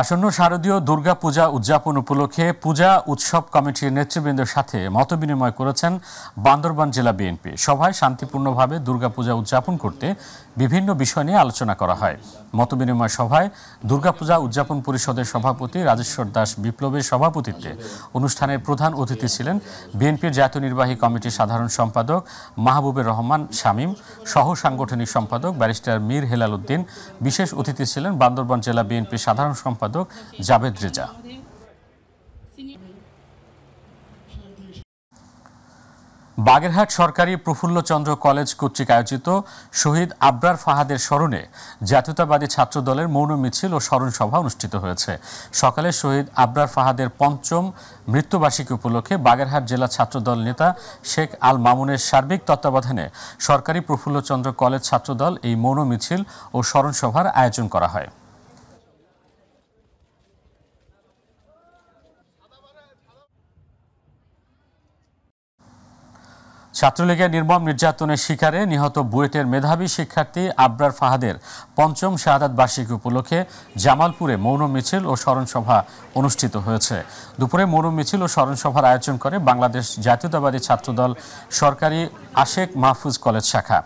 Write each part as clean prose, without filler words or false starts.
আসন্ন শারদীয় দুর্গাপূজা উদযাপন উপলক্ষে পূজা উৎসব কমিটির নেতৃবৃন্দের সাথে মতবিনিময় করেছেন বান্দরবান জেলা বিএনপি। সভায় শান্তিপূর্ণভাবে দুর্গাপূজা উদযাপন করতে বিভিন্ন বিষয় নিয়ে আলোচনা করা হয়। মতবিনিময় সভায় দুর্গাপূজা উদযাপন পরিষদের সভাপতি রাজেশ্বর দাস বিপ্লবের সভাপতিত্বে অনুষ্ঠানের প্রধান অতিথি ছিলেন বিএনপির জাতীয় নির্বাহী কমিটির সাধারণ সম্পাদক মাহবুবুর রহমান শামীম, সহ সাংগঠনিক সম্পাদক ব্যারিস্টার মীর হেলাল উদ্দিন। বিশেষ অতিথি ছিলেন বান্দরবান জেলা বিএনপির সাধারণ সম্পাদক জাভেদ রেজা। বাগেরহাট সরকারি প্রফুল্লচন্দ্র কলেজ কর্তৃক আয়োজিত শহীদ আবরার ফাহাদের স্মরণে জাতীয়তাবাদী ছাত্র দলের মৌন মিছিল ও স্মরণ সভা অনুষ্ঠিত হয়েছে। সকালে শহীদ আবরার ফাহাদের ৫ম মৃত্যুবার্ষিকী উপলক্ষে বাগেরহাট জেলা ছাত্রদল নেতা শেখ আল মামুনের সার্বিক তত্ত্বাবধানে সরকারি প্রফুল্লচন্দ্র কলেজ ছাত্রদল এই মৌন মিছিল ও স্মরণ সভার আয়োজন করা হয়। ছাত্রলীগের নির্মম নির্যাতনের শিকারে নিহত বুয়েটের মেধাবী শিক্ষার্থী আবরার ফাহাদের ৫ম শাহাদাত বার্ষিকী উপলক্ষে জামালপুরে মৌন মিছিল ও স্মরণ সভা অনুষ্ঠিত হয়েছে। দুপুরে মৌন মিছিল ও স্মরণ সভার আয়োজন করে বাংলাদেশ জাতীয়তাবাদী ছাত্রদল সরকারি আশেক মাহফুজ কলেজ শাখা।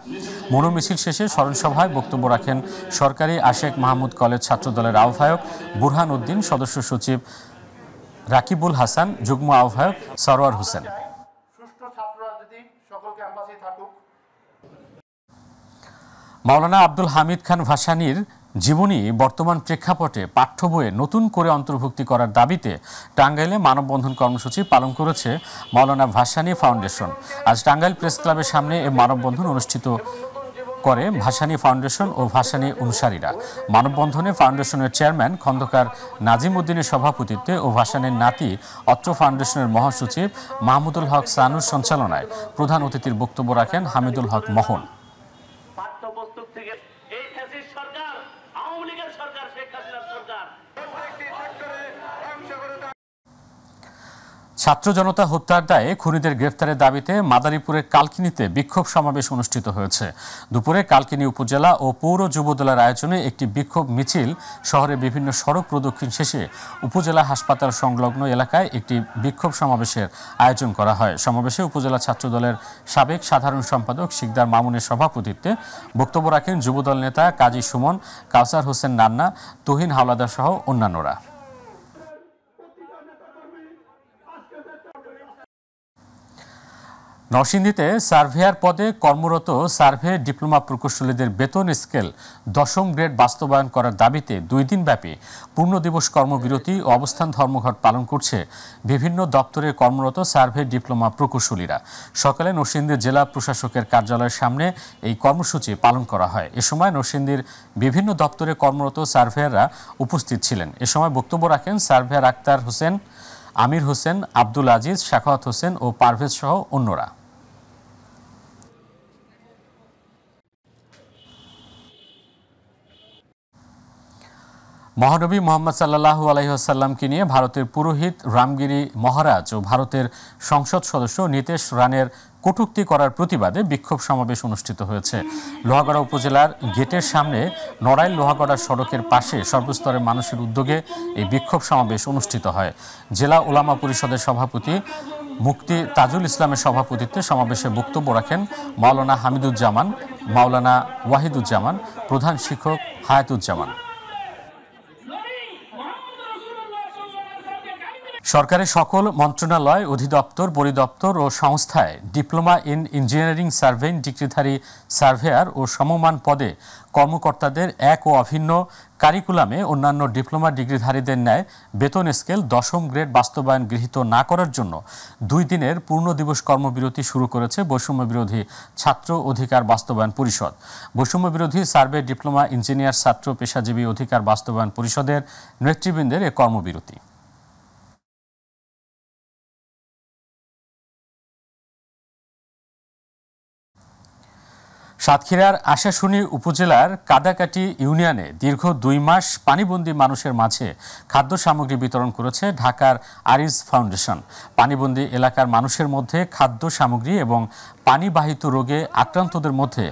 মৌন মিছিল শেষে স্মরণ সভায় বক্তব্য রাখেন সরকারি আশেক মাহমুদ কলেজ ছাত্রদলের আহ্বায়ক বুরহান উদ্দিন, সদস্য সচিব রাকিবুল হাসান, যুগ্ম আহ্বায়ক সরওয়ার হোসেন। মাওলানা আব্দুল হামিদ খান ভাসানীর জীবনী বর্তমান প্রেক্ষাপটে পাঠ্য বইয়ে নতুন করে অন্তর্ভুক্তি করার দাবিতে টাঙ্গাইলে মানববন্ধন কর্মসূচি পালন করেছে মাওলানা ভাসানী ফাউন্ডেশন। আজ টাঙ্গাইল প্রেস ক্লাবের সামনে এই মানববন্ধন অনুষ্ঠিত করে ভাসানী ফাউন্ডেশন ও ভাসানী অনুসারীরা। মানববন্ধনে ফাউন্ডেশনের চেয়ারম্যান খন্দকার নাজিম উদ্দিনের সভাপতিত্বে ও ভাসানীর নাতি অত্র ফাউন্ডেশনের মহাসচিব মাহমুদুল হক সানুর সঞ্চালনায় প্রধান অতিথির বক্তব্য রাখেন হামিদুল হক মোহন। ছাত্র জনতা হত্যার দায়ে খুনিদের গ্রেফতারের দাবিতে মাদারীপুরের কালকিনিতে বিক্ষোভ সমাবেশ অনুষ্ঠিত হয়েছে। দুপুরে কালকিনি উপজেলা ও পৌর যুবদলের আয়োজনে একটি বিক্ষোভ মিছিল শহরের বিভিন্ন সড়ক প্রদক্ষিণ শেষে উপজেলা হাসপাতাল সংলগ্ন এলাকায় একটি বিক্ষোভ সমাবেশের আয়োজন করা হয়। সমাবেশে উপজেলা ছাত্রদলের সাবেক সাধারণ সম্পাদক শিকদার মামুনের সভাপতিত্বে বক্তব্য রাখেন যুবদল নেতা কাজী সুমন, কাউসার হোসেন নান্না, তুহিন হাওলাদার সহ অন্যান্যরা। নরসিংদীতে সার্ভেয়ার পদে কর্মরত সার্ভে ডিপ্লোমা প্রকৌশলীদের বেতন স্কেল ১০ম গ্রেড বাস্তবায়ন করার দাবিতে ২ দিনব্যাপী পূর্ণ দিবস কর্মবিরতি ও অবস্থান ধর্মঘট পালন করছে বিভিন্ন দপ্তরে কর্মরত সার্ভে ডিপ্লোমা প্রকৌশলীরা। সকালে নরসিংদী জেলা প্রশাসকের কার্যালয়ের সামনে এই কর্মসূচি পালন করা হয়। এ সময় নরসিংদীর বিভিন্ন দপ্তরে কর্মরত সার্ভেয়াররা উপস্থিত ছিলেন। এ সময় বক্তব্য রাখেন সার্ভেয়ার আক্তার হোসেন, আমির হোসেন, আব্দুল আজিজ, শাখাওয়াত হোসেন ও পারভেজ সহ অন্যরা। মহানবী মোহাম্মদ সাল্লাল্লাহু আলাইহি ওয়াসাল্লামকে নিয়ে ভারতের পুরোহিত রামগিরি মহারাজ ও ভারতের সংসদ সদস্য নীতেশ রানের কটূক্তি করার প্রতিবাদে বিক্ষোভ সমাবেশ অনুষ্ঠিত হয়েছে। লোহাগড়া উপজেলার গেটের সামনে নড়াইল লোহাগড়া সড়কের পাশে সর্বস্তরের মানুষের উদ্যোগে এই বিক্ষোভ সমাবেশ অনুষ্ঠিত হয়। জেলা ওলামা পরিষদের সভাপতি মুফতি তাজুল ইসলামের সভাপতিত্বে সমাবেশে বক্তব্য রাখেন মাওলানা হামিদুজ্জামান, মাওলানা ওয়াহিদুজ্জামান, প্রধান শিক্ষক হায়াতুজ্জামান। সরকারের সকল মন্ত্রণালয়, অধিদপ্তর, পরিদপ্তর ও সংস্থায় ডিপ্লোমা ইন ইঞ্জিনিয়ারিং সার্ভেইং ডিগ্রিধারী সার্ভেয়ার ও সমমান পদে কর্মকর্তাদের এক ও অভিন্ন কারিকুলামে অন্যান্য ডিপ্লোমা ডিগ্রিধারীদের ন্যায় বেতন স্কেল ১০ম গ্রেড বাস্তবায়ন গৃহীত না করার জন্য ২ দিনের পূর্ণ দিবস কর্মবিরতি শুরু করেছে বৈষম্য বিরোধী ছাত্র অধিকার বাস্তবায়ন পরিষদ। বৈষম্য বিরোধী সার্ভে ডিপ্লোমা ইঞ্জিনিয়ার ছাত্র পেশাজীবী অধিকার বাস্তবায়ন পরিষদের নেতৃবৃন্দের এ কর্মবিরতি। সাতক্ষীরার আশাশুনি উপজেলার কাদাকাটি ইউনিয়নে দীর্ঘ 2 মাস পানিবন্দী মানুষের মাঝে খাদ্য সামগ্রী বিতরণ করেছে ঢাকার আরিজ ফাউন্ডেশন। পানিবন্দী এলাকার মানুষের মধ্যে খাদ্য সামগ্রী এবং পানিবাহিত রোগে আক্রান্তদের মধ্যে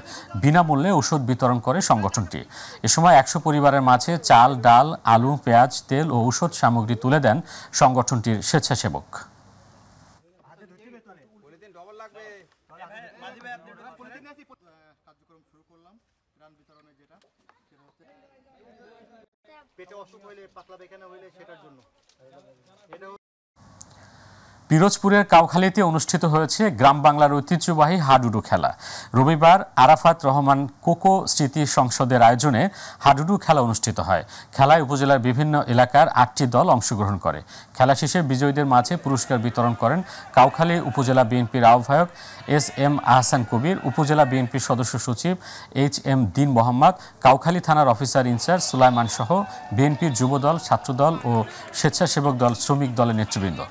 বিনামূল্যে ওষুধ বিতরণ করে সংগঠনটি। এ সময় 100 পরিবারের মাঝে চাল, ডাল, আলু, পেঁয়াজ, তেল ও ঔষধ সামগ্রী তুলে দেন সংগঠনটির স্বেচ্ছাসেবক। কার্যক্রম শুরু করলাম ত্রাণ বিতরণের যেটা পেটে অসুখ হইলে পাতলা পায়খানা হইলে সেটার জন্য। পিরোজপুরের কাউখালীতে অনুষ্ঠিত হয়েছে গ্রাম বাংলার ঐতিহ্যবাহী হাডুডু খেলা। রবিবার আরাফাত রহমান কোকো স্মৃতি সংসদের আয়োজনে হাডুডু খেলা অনুষ্ঠিত হয়। খেলায় উপজেলার বিভিন্ন এলাকার 8টি দল অংশগ্রহণ করে। খেলা শেষে বিজয়ীদের মাঝে পুরস্কার বিতরণ করেন কাউখালী উপজেলা বিএনপির আহ্বায়ক SM আহসান কবির, উপজেলা বিএনপির সদস্য সচিব HM দিন মোহাম্মদ, কাউখালী থানার অফিসার ইনচার্জ সুলাইমান সহ বিএনপির যুবদল, ছাত্রদল ও স্বেচ্ছাসেবক দল, শ্রমিক দলের নেতৃবৃন্দ।